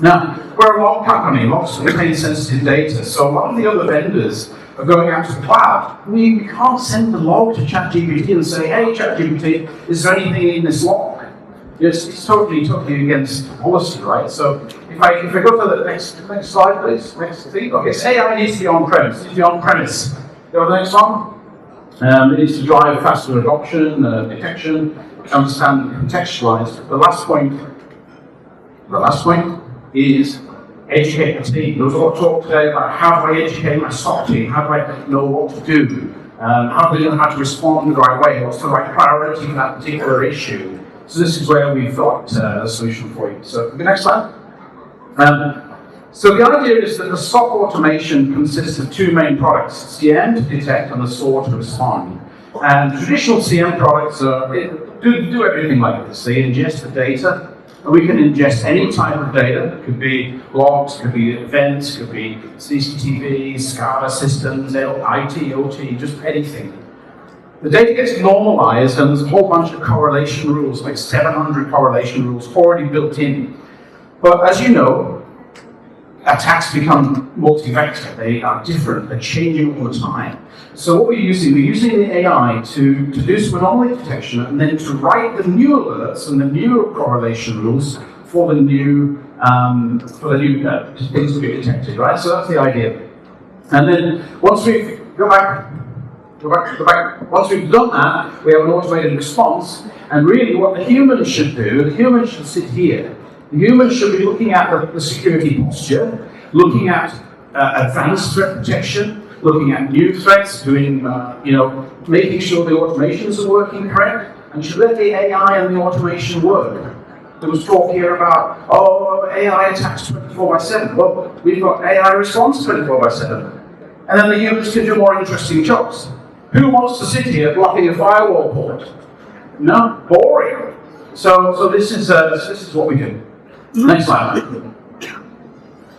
Now, we're a log company, lots of contain sensitive data, so a lot of the other vendors are going out to the cloud. We can't send the log to ChatGPT and say, hey, ChatGPT, is there anything in this log? It's totally against policy, right? So if I go to the next slide, please, next thing. Okay, so AI needs to be on-premise. It needs to be on-premise. Go to the next one. It needs to drive faster adoption, detection, understand, and contextualize. The last point is educate the team. There was a lot of talk today about how do I educate my SOC team? How do I know what to do? How do they know how to respond the right way? What's the right priority for that particular issue? So this is where we've got a solution for you. So the next slide. So the idea is that the SOC automation consists of two main products: CM to detect and the SOAR to respond. And traditional CM products do everything like this. They ingest the data, and we can ingest any type of data. It could be logs, it could be events, it could be CCTV, SCADA systems, IT, OT, just anything. The data gets normalized, and there's a whole bunch of correlation rules, like 700 correlation rules already built in. But as you know, attacks become multi-vector. They are different, they're changing all the time. So what we're using the AI to do some anomaly detection and then to write the new alerts and the new correlation rules for the new things to be detected, right? So that's the idea. And then once we've once we've done that, we have an automated response. And really what the humans should do, the humans should sit here. The humans should be looking at the security posture, looking at advanced threat protection, looking at new threats, doing, making sure the automations are working correct, and should let the AI and the automation work. There was talk here about, AI attacks 24/7. Well, we've got AI response 24/7. And then the humans can do more interesting jobs. Who wants to sit here blocking a firewall port? No, boring. So this is what we do. Next slide.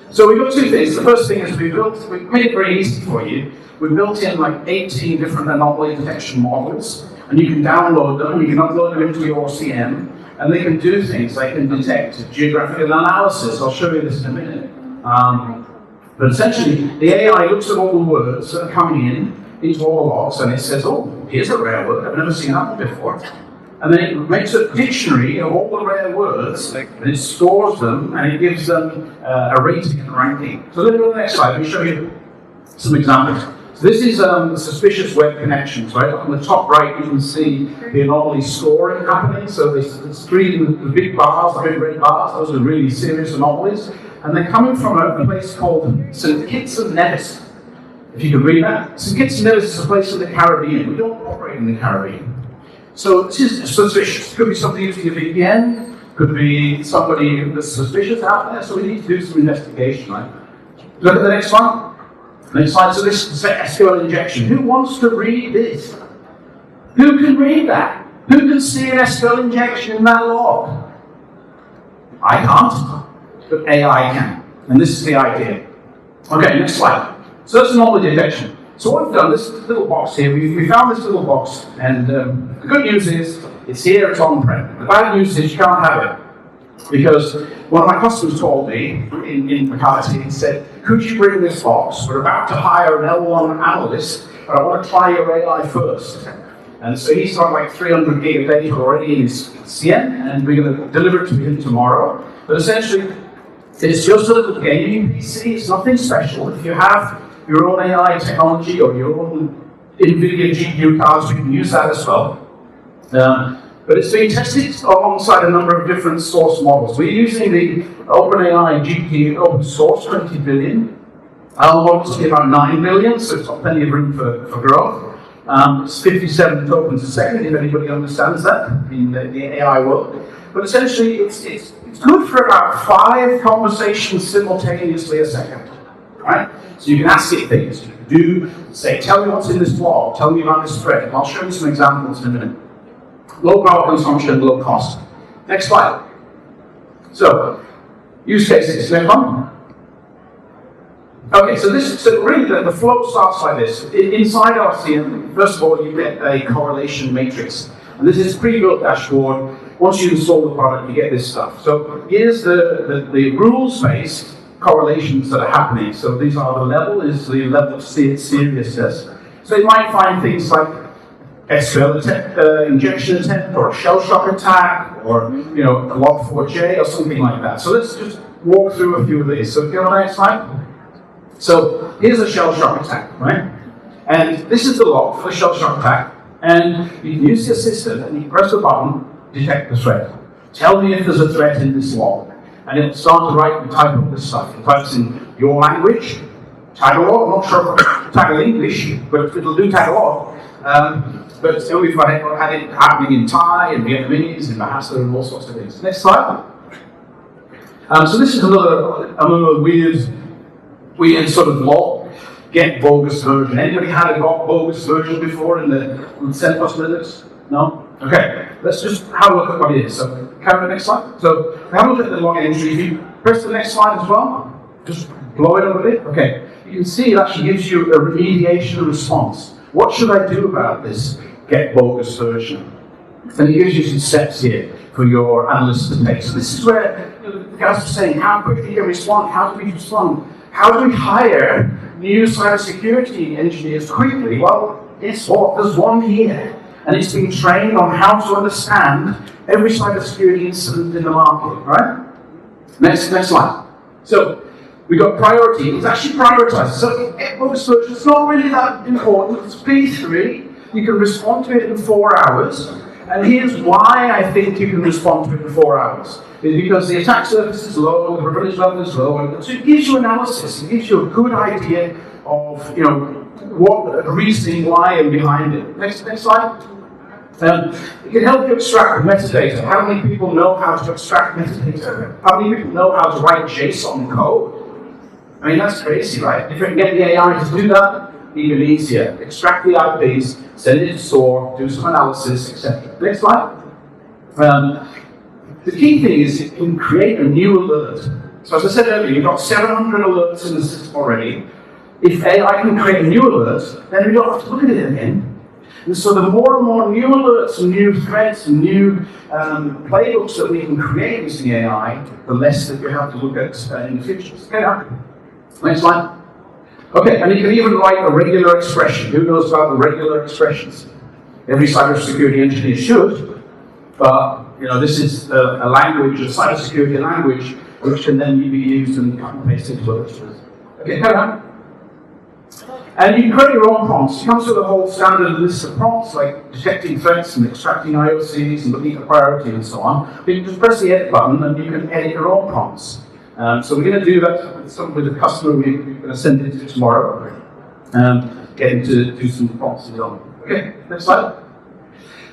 So we've got two things. The first thing is we've made it very easy for you. We've built in like 18 different anomaly detection models, and you can download them, you can upload them into your CM, and they can do things. They can detect geographical analysis. I'll show you this in a minute. But essentially, the AI looks at all the words that are coming in into all the logs, and it says, oh, here's a rare word, I've never seen that one before. And then it makes a dictionary of all the rare words, and it stores them, and it gives them a rating and ranking. So let's go to the next slide. Let me show you some examples. So this is suspicious web connections, right? On the top right, you can see the anomaly scoring happening. So it's the big bars, the big red bars, those are really serious anomalies. And they're coming from a place called St. Kitts and Nevis. If you can read that. St. Kitts and Nevis is a place in the Caribbean. We don't operate in the Caribbean. So this is suspicious. Could be somebody using a VPN, could be somebody that's suspicious out there, so we need to do some investigation, right? Look at the next one. Next slide. So this is SQL injection. Who wants to read this? Who can read that? Who can see an SQL injection in that log? I can't, but AI can. And this is the idea. Okay, next slide. So that's anomaly detection. So what we've done, this little box here, we found this little box, and the good news is, it's here, it's on-prem. The bad news is you can't have it, because one of my customers told me in Makati, he said, could you bring this box? We're about to hire an L1 analyst, but I want to try your AI first. And so he's got like 300 gig of data already in his CM, and we're going to deliver it to him tomorrow. But essentially, it's just a little gaming PC, it's nothing special. If you have your own AI technology or your own NVIDIA GPU cards, you can use that as well. But it's being tested alongside a number of different source models. We're using the OpenAI GPU open source 20 billion. Our models be about 9 billion, so it's got plenty of room for growth. It's 57 tokens a second, if anybody understands that in the AI world. But essentially, it's good for about 5 conversations simultaneously a second, right? So you can ask it things. You can say, tell me what's in this log, tell me about this threat. And I'll show you some examples in a minute. Low power consumption, low cost. Next slide. So, use cases. Next one. Okay, so really the flow starts like this. Inside our CM, first of all, you get a correlation matrix. And this is a pre-built dashboard once you install the product, you get this stuff. So here's the rules-based correlations that are happening. So these are the level of seriousness. So you might find things like SQL injection attempt, or a shell shock attack, or a log4j, or something like that. So let's just walk through a few of these. So go on the next slide. So here's a shell shock attack, right? And this is the log for the shell shock attack. And you can use the assistant and you press the button, detect the threat. Tell me if there's a threat in this log. And it'll start to write and type up this stuff. It types in your language, Tagalog. I'm not sure if Tagalog English, but it'll do Tagalog. But we've had it happening in Thai and Vietnamese and Bahasa and all sorts of things. Next slide. So this is another weird sort of log. Get bogus version. Anybody had a bogus version before in the CentOS Linux? No? Okay. Let's just have a look at what it is. So, carry the next slide. So, have a look at the log entry. If you press the next slide as well, just blow it up a bit. Okay. You can see it actually gives you a remediation response. What should I do about this get bogus version? And it gives you some steps here for your analysts to take. So this is where the guys are saying, how quickly you respond, how do we respond? How do we hire new cybersecurity engineers quickly? Well, guess what? There's one here. And it's been trained on how to understand every cybersecurity incident in the market, right? Next slide. So, we've got priority. It's actually prioritized. So, bogus version is not really that important. It's P3. You can respond to it in 4 hours. And here's why I think you can respond to it in 4 hours. Is because the attack surface is low, the privilege level is low, and so it gives you analysis. It gives you a good idea of what the reasoning why and behind it. Next slide. It can help you extract metadata. How many people know how to extract metadata? How many people know how to write JSON code? I mean, that's crazy, right? If you can get the AI to do that, even easier. Extract the IPs, send it to SOAR, do some analysis, etc. Next slide. The key thing is it can create a new alert. So as I said earlier, you've got 700 alerts in the system already. If AI can create a new alert, then we don't have to look at it again. And so the more and more new alerts and new threats and new playbooks that we can create using AI, the less that you have to look at in the future. Okay, next slide. Okay, and you can even write a regular expression. Who knows about the regular expressions? Every cybersecurity engineer should, but this is a language, a cybersecurity language, which can then be used and cut and paste into other tools. Okay, carry on. And you can create your own prompts. It comes with a whole standard list of prompts, like detecting threats and extracting IOCs and looking at priority and so on. But you can just press the edit button and you can edit your own prompts. So we're going to do that with a customer we're going to send it to tomorrow. Get him to do some prompts of his own. Okay, next slide.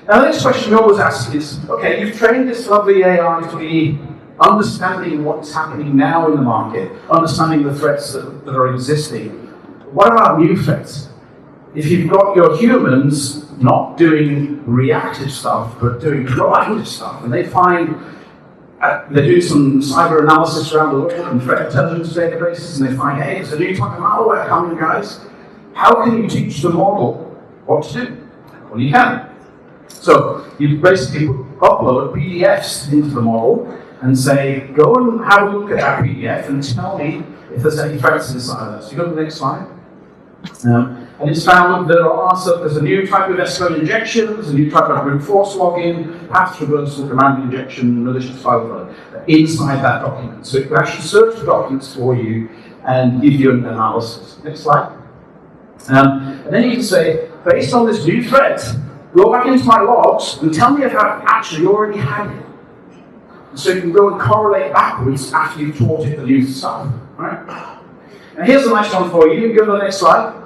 Now the next question we always ask is, okay, you've trained this lovely AI to be understanding what's happening now in the market, understanding the threats that are existing. What about new threats? If you've got your humans not doing reactive stuff, but doing proactive stuff, and they find they do some cyber analysis around the world and threat intelligence databases, and they find, hey, there's a new type of malware coming, guys. How can you teach the model what to do? Well, you can. So you basically upload PDFs into the model and say, go and have a look at that PDF and tell me if there's any threats inside of that. So you go to the next slide. And it's found that there's a new type of SQL injection, there's a new type of brute force login, path traversal, command injection, malicious file run inside that document. So it can actually search the documents for you and give you an analysis. Next slide. And then you can say, based on this new threat, go back into my logs and tell me if I've actually already had it. So you can go and correlate backwards after you've taught it the new stuff. Right? And here's a nice one for you. Go to the next slide.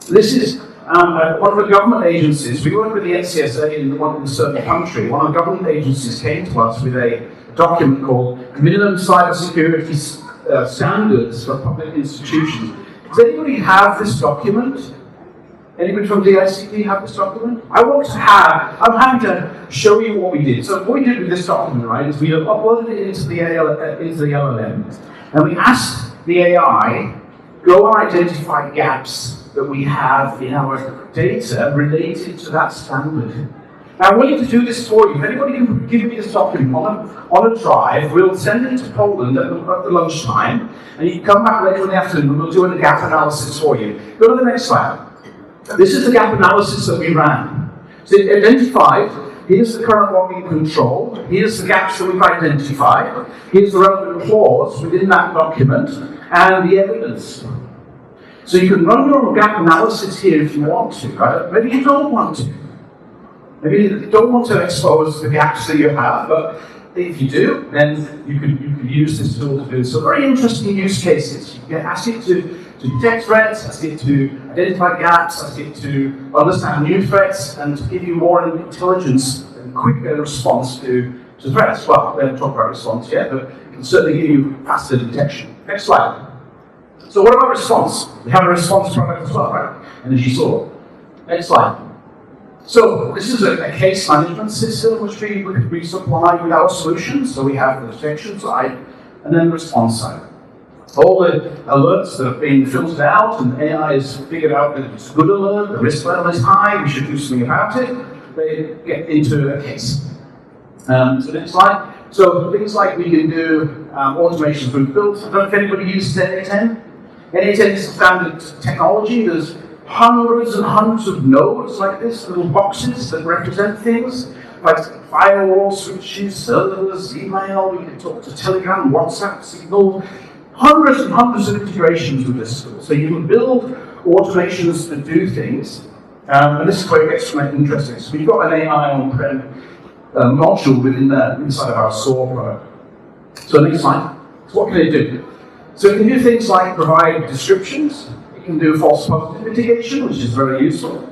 This is one of the government agencies. We work with the NCSA in a certain country. One of the government agencies came to us with a document called Minimum Cybersecurity Standards for Public Institutions. Does anybody have this document? Anybody from DICT have this document? I'm happy to show you what we did. So what we did with this document, right, is we uploaded it into the LLM, and we asked the AI, go and identify gaps that we have in our data related to that standard. Now, I'm willing to do this for you. If anybody can give me this document on a drive, we'll send it to Poland at the lunchtime, and you can come back later in the afternoon and we'll do a gap analysis for you. Go to the next slide. This is the gap analysis that we ran. So it identified, here's the current logging control, here's the gaps that we've identified, here's the relevant clause within that document, and the evidence. So you can run your gap analysis here if you want to, right? Maybe you don't want to. Maybe you don't want to expose the gaps that you have, but if you do, then you can use this tool to do so. Very interesting use cases. You can ask it to detect threats, ask it to identify gaps, ask it to understand new threats, and to give you more intelligence and quicker response to threats. Well, we haven't talked about response yet, but it can certainly give you faster detection. Next slide. So what about response? We have a response product as well, right? And as you saw. Next slide. So this is a case management system which we supply with our solutions. So we have the detection side and then the response side. All the alerts that have been filtered out and AI has figured out that it's a good alert, the risk level is high, we should do something about it, they get into a case. So next slide. So things like we can do automations we've built. I don't know if anybody uses NA10. NA10 is a standard technology. There's hundreds and hundreds of nodes like this, little boxes that represent things, like firewall switches, servers, email, we can talk to Telegram, WhatsApp, Signal, hundreds and hundreds of integrations with this tool. So you can build automations that do things, and this is where it gets interesting. So we've got an AI on Prem module inside of our SOAR product. So next slide. So what can it do? So it can do things like provide descriptions. It can do false positive mitigation, which is very useful.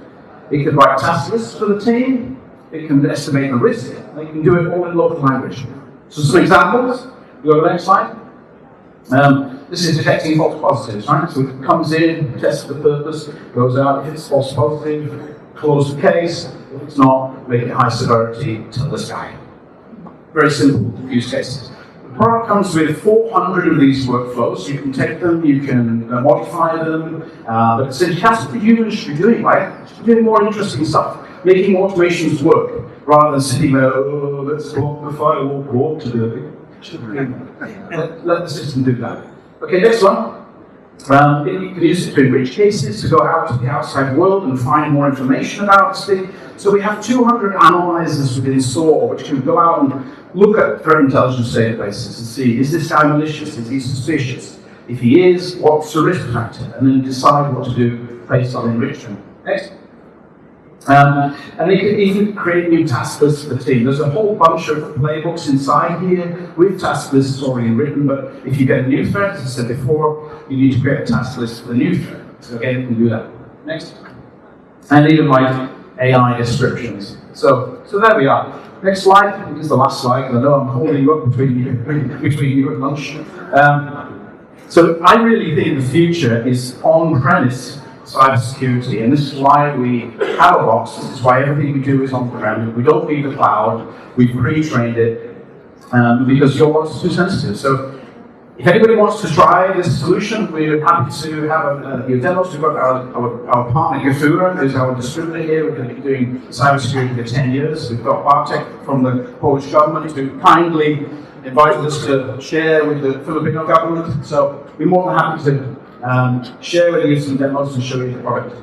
It can write task lists for the team. It can estimate the risk. And it can do it all in local language. So some examples. You go to the next slide. This is detecting false positives, right? So it comes in, tests the purpose, goes out, if it's false positive, close the case. If it's not, make it high severity, tell this guy. Very simple use cases. The product comes with 400 of these workflows. You can take them, you can modify them, but essentially that's what the humans should be doing, right? Should be doing more interesting stuff, making automations work, rather than sitting there, oh, let's block the firewall port to the let the system do that. Okay, next one. You can use it to enrich cases, to go out to the outside world and find more information about this thing. So we have 200 analyzers within SOAR, which can go out and look at threat intelligence databases and see, is this guy malicious, is he suspicious? If he is, what's the risk factor? And then decide what to do based on enrichment. Next. And they can even create new task lists for the team. There's a whole bunch of playbooks inside here with task lists already written, but if you get a new threat, as I said before, you need to create a task list for the new threat. So again, you can do that. Next. And even like AI descriptions. So there we are. Next slide. I think this is the last slide, because I know I'm holding you up between you at lunch. So I really think the future is on-premise cybersecurity, and this is why we have a box. This is why everything we do is on-prem. We don't need the cloud. We've pre-trained it because your box is too sensitive. So if anybody wants to try this solution, we're happy to have a demos. We've got our partner Gafura, who's our distributor here. We're going to be doing cybersecurity for 10 years. We've got Bartek from the Polish government who kindly invited us to share with the Filipino government. So we're more than happy to share with you some demos and show you the product.